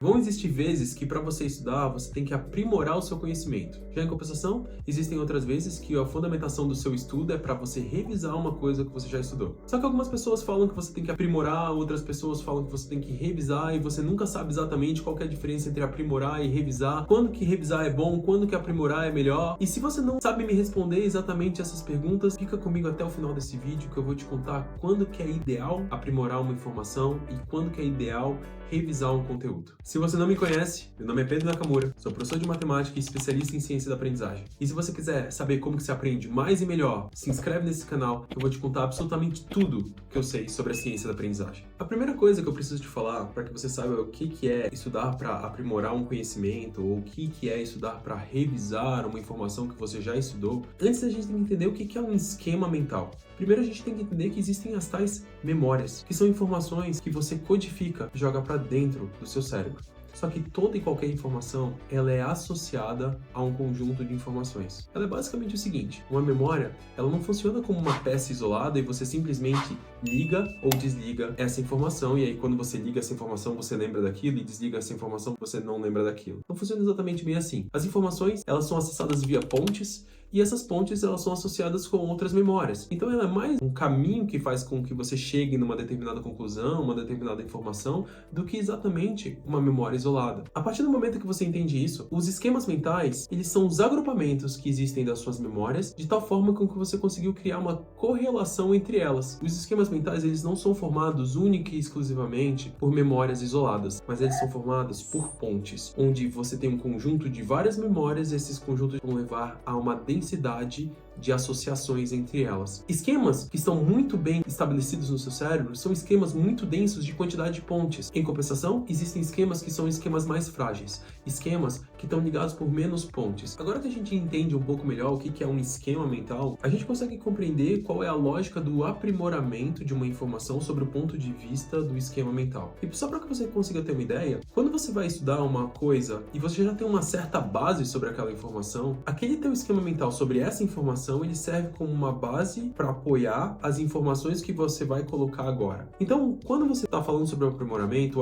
Vão existir vezes que para você estudar, você tem que aprimorar o seu conhecimento. Já em compensação, existem outras vezes que a fundamentação do seu estudo é para você revisar uma coisa que você já estudou. Só que algumas pessoas falam que você tem que aprimorar, outras pessoas falam que você tem que revisar e você nunca sabe exatamente qual que é a diferença entre aprimorar e revisar, quando que revisar é bom, quando que aprimorar é melhor. E se você não sabe me responder exatamente essas perguntas, fica comigo até o final desse vídeo que eu vou te contar quando que é ideal aprimorar uma informação e quando que é ideal revisar um conteúdo. Se você não me conhece, meu nome é Pedro Nakamura, sou professor de matemática e especialista em ciência da aprendizagem. E se você quiser saber como que se aprende mais e melhor, se inscreve nesse canal que eu vou te contar absolutamente tudo que eu sei sobre a ciência da aprendizagem. A primeira coisa que eu preciso te falar para que você saiba o que é estudar para aprimorar um conhecimento ou o que é estudar para revisar uma informação que você já estudou, antes a gente tem que entender o que é um esquema mental. Primeiro a gente tem que entender que existem as tais memórias, que são informações que você codifica e joga para dentro do seu cérebro. Só que toda e qualquer informação, ela é associada a um conjunto de informações. Ela é basicamente o seguinte, uma memória, ela não funciona como uma peça isolada e você simplesmente liga ou desliga essa informação e aí quando você liga essa informação você lembra daquilo e desliga essa informação você não lembra daquilo. Não funciona exatamente bem assim. As informações, elas são acessadas via pontes e essas pontes elas são associadas com outras memórias. Então ela é mais um caminho que faz com que você chegue numa determinada conclusão, uma determinada informação, do que exatamente uma memória isolada. A partir do momento que você entende isso, os esquemas mentais, eles são os agrupamentos que existem das suas memórias, de tal forma com que você conseguiu criar uma correlação entre elas. Os esquemas mentais, eles não são formados única e exclusivamente por memórias isoladas, mas eles são formados por pontes, onde você tem um conjunto de várias memórias e esses conjuntos vão levar a uma densidade de associações entre elas. Esquemas que estão muito bem estabelecidos no seu cérebro são esquemas muito densos de quantidade de pontes. Em compensação, existem esquemas que são esquemas mais frágeis, esquemas que estão ligados por menos pontes. Agora que a gente entende um pouco melhor o que é um esquema mental, a gente consegue compreender qual é a lógica do aprimoramento de uma informação sobre o ponto de vista do esquema mental. E só para que você consiga ter uma ideia, quando você vai estudar uma coisa e você já tem uma certa base sobre aquela informação, aquele teu esquema mental sobre essa informação ele serve como uma base para apoiar as informações que você vai colocar agora. Então, quando você está falando sobre o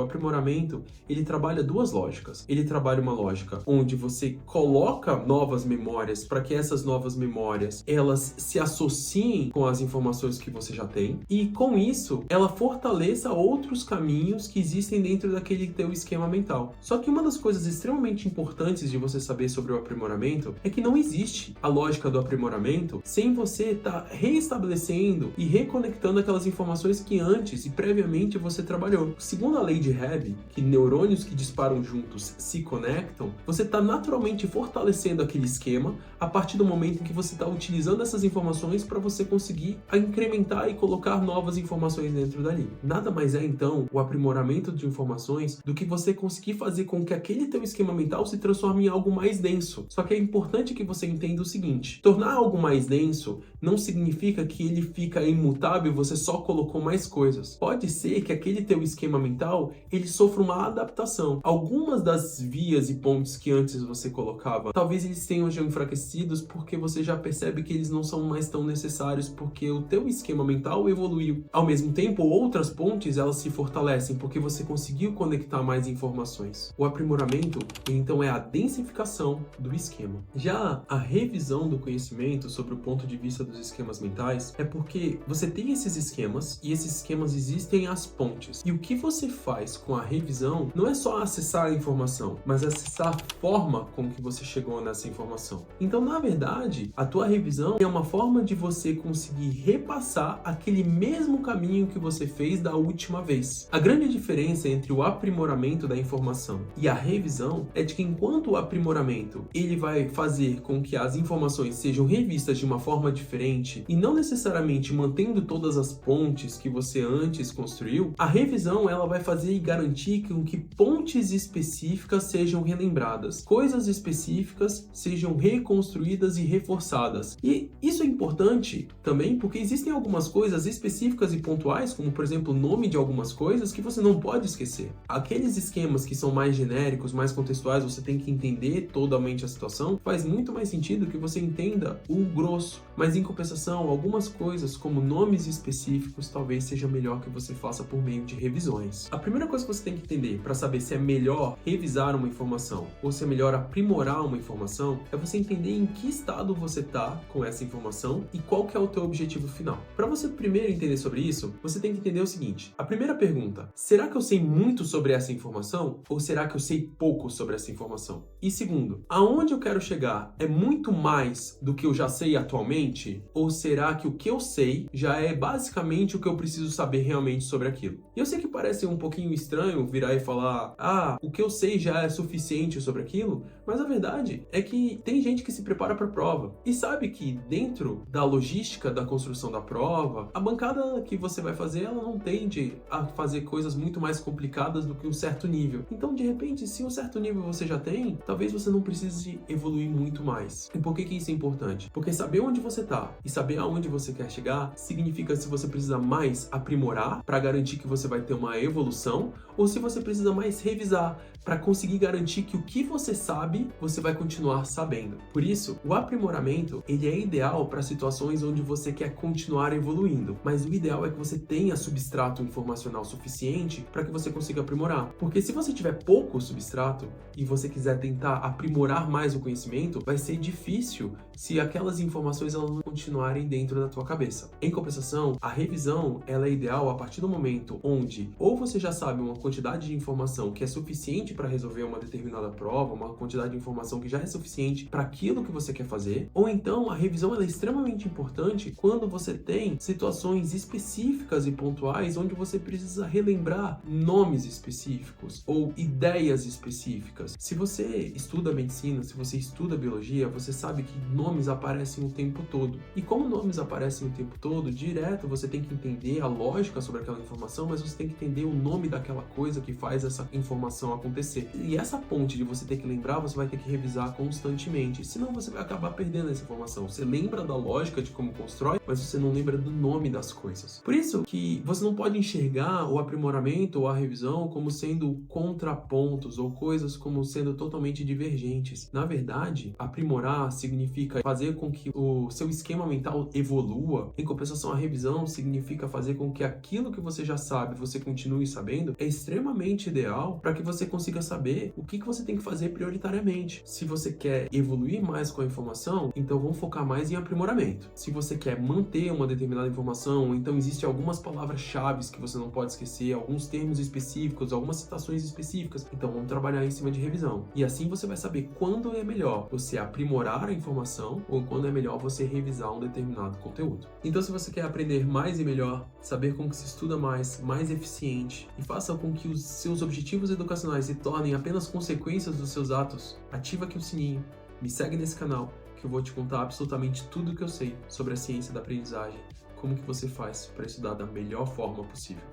aprimoramento, ele trabalha duas lógicas. Ele trabalha uma lógica onde você coloca novas memórias para que essas novas memórias, elas se associem com as informações que você já tem e, com isso, ela fortaleça outros caminhos que existem dentro daquele teu esquema mental. Só que uma das coisas extremamente importantes de você saber sobre o aprimoramento é que não existe a lógica do aprimoramento sem você estar reestabelecendo e reconectando aquelas informações que antes e previamente você trabalhou. Segundo a lei de Hebb, que neurônios que disparam juntos se conectam, você está naturalmente fortalecendo aquele esquema a partir do momento em que você está utilizando essas informações para você conseguir incrementar e colocar novas informações dentro dali. Nada mais é então o aprimoramento de informações do que você conseguir fazer com que aquele teu esquema mental se transforme em algo mais denso. Só que é importante que você entenda o seguinte, tornar algo mais denso não significa que ele fica imutável e você só colocou mais coisas. Pode ser que aquele teu esquema mental, ele sofra uma adaptação. Algumas das vias e pontes que antes você colocava, talvez eles tenham já enfraquecidos porque você já percebe que eles não são mais tão necessários porque o teu esquema mental evoluiu. Ao mesmo tempo, outras pontes, elas se fortalecem porque você conseguiu conectar mais informações. O aprimoramento, então, é a densificação do esquema. Já a revisão do conhecimento sobre o ponto de vista dos esquemas mentais é porque você tem esses esquemas e esses esquemas existem as pontes. E o que você faz com a revisão não é só acessar a informação, mas acessar a forma com que você chegou nessa informação. Então, na verdade, a tua revisão é uma forma de você conseguir repassar aquele mesmo caminho que você fez da última vez. A grande diferença entre o aprimoramento da informação e a revisão é de que enquanto o aprimoramento ele vai fazer com que as informações sejam revistas de uma forma diferente e não necessariamente mantendo todas as pontes que você antes construiu, a revisão ela vai fazer e garantir que pontes específicas sejam relembradas, coisas específicas sejam reconstruídas e reforçadas. E isso é importante também porque existem algumas coisas específicas e pontuais, como por exemplo o nome de algumas coisas que você não pode esquecer. Aqueles esquemas que são mais genéricos, mais contextuais, você tem que entender totalmente a situação, faz muito mais sentido que você entenda o grosso, mas em compensação, algumas coisas como nomes específicos talvez seja melhor que você faça por meio de revisões. A primeira coisa que você tem que entender para saber se é melhor revisar uma informação ou se é melhor aprimorar uma informação é você entender em que estado você está com essa informação e qual que é o teu objetivo final. Para você primeiro entender sobre isso, você tem que entender o seguinte: a primeira pergunta, será que eu sei muito sobre essa informação ou será que eu sei pouco sobre essa informação? E segundo, aonde eu quero chegar é muito mais do que eu já sei atualmente ou será que o que eu sei já é basicamente o que eu preciso saber realmente sobre aquilo? E eu sei que parece um pouquinho estranho virar e falar, o que eu sei já é suficiente sobre aquilo, mas a verdade é que tem gente que se prepara para a prova e sabe que dentro da logística da construção da prova, a bancada que você vai fazer, ela não tende a fazer coisas muito mais complicadas do que um certo nível. Então, de repente, se um certo nível você já tem, talvez você não precise evoluir muito mais. E por que isso é importante? Porque saber onde você está e saber aonde você quer chegar significa se você precisa mais aprimorar para garantir que você vai ter uma evolução ou se você precisa mais revisar para conseguir garantir que o que você sabe, você vai continuar sabendo. Por isso, o aprimoramento, ele é ideal para situações onde você quer continuar evoluindo, mas o ideal é que você tenha substrato informacional suficiente para que você consiga aprimorar. Porque se você tiver pouco substrato e você quiser tentar aprimorar mais o conhecimento, vai ser difícil se aquelas informações elas não continuarem dentro da tua cabeça. Em compensação, a revisão, ela é ideal a partir do momento onde ou você já sabe uma quantidade de informação que é suficiente para resolver uma determinada prova, uma quantidade de informação que já é suficiente para aquilo que você quer fazer, ou então a revisão ela é extremamente importante quando você tem situações específicas e pontuais onde você precisa relembrar nomes específicos ou ideias específicas. Se você estuda medicina, se você estuda biologia, você sabe que nomes aparecem o tempo todo. E como nomes aparecem o tempo todo, direto você tem que entender a lógica sobre aquela informação, mas você tem que entender o nome daquela coisa que faz essa informação acontecer. E essa ponte de você ter que lembrar, você vai ter que revisar constantemente, senão você vai acabar perdendo essa informação. Você lembra da lógica de como constrói, mas você não lembra do nome das coisas. Por isso que você não pode enxergar o aprimoramento ou a revisão como sendo contrapontos ou coisas como sendo totalmente divergentes. Na verdade, aprimorar significa fazer com que o seu esquema mental evolua. Em compensação, a revisão significa fazer com que aquilo que você já sabe, você continue sabendo, é extremamente ideal para que você consiga saber o que você tem que fazer prioritariamente. Se você quer evoluir mais com a informação, então vamos focar mais em aprimoramento. Se você quer manter uma determinada informação, então existem algumas palavras-chave que você não pode esquecer, alguns termos específicos, algumas citações específicas, então vamos trabalhar em cima de revisão. E assim você vai saber quando é melhor você aprimorar a informação ou quando é melhor você revisar um determinado conteúdo. Então, se você quer aprender mais e melhor, saber como que se estuda mais eficiente e faça com que os seus objetivos educacionais se tornem apenas consequências dos seus atos, ativa aqui o sininho, me segue nesse canal que eu vou te contar absolutamente tudo o que eu sei sobre a ciência da aprendizagem, como que você faz para estudar da melhor forma possível.